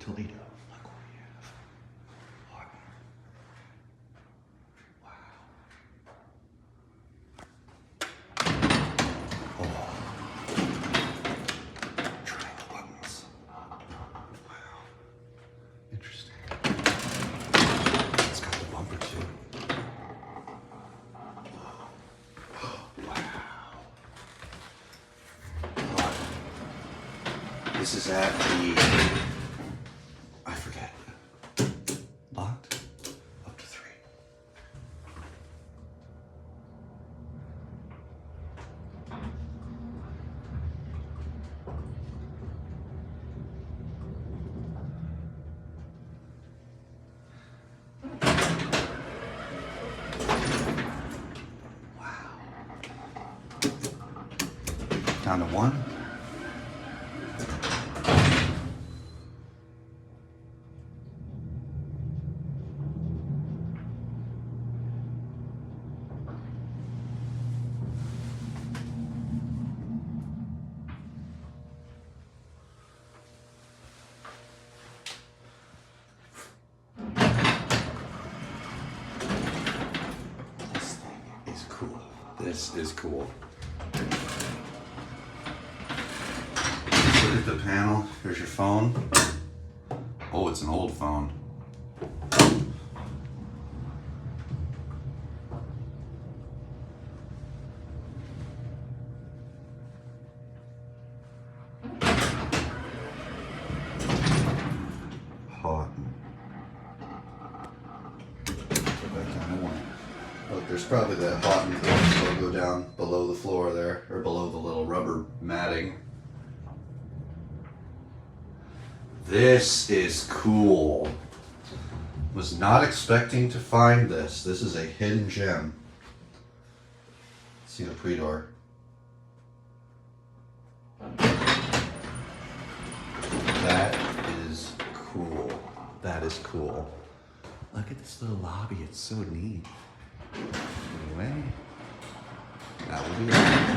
Toledo. Look what we have. Haughton. Wow. Oh. Triangle buttons. Wow. Interesting. It's got the bumper too. Wow. This is at the, I forget, locked? Up to 3. Wow. Down to 1. This thing is cool. This is cool. Look at the panel. Here's your phone. Oh, it's an old phone. Haughton. Look, there's probably that Haughton logo down below the floor there, or below the little rubber matting. This is cool. Was not expecting to find this. This is a hidden gem. See the pre-door. That is cool. That is cool. Look at this little lobby. It's so neat. Anyway, that will be it.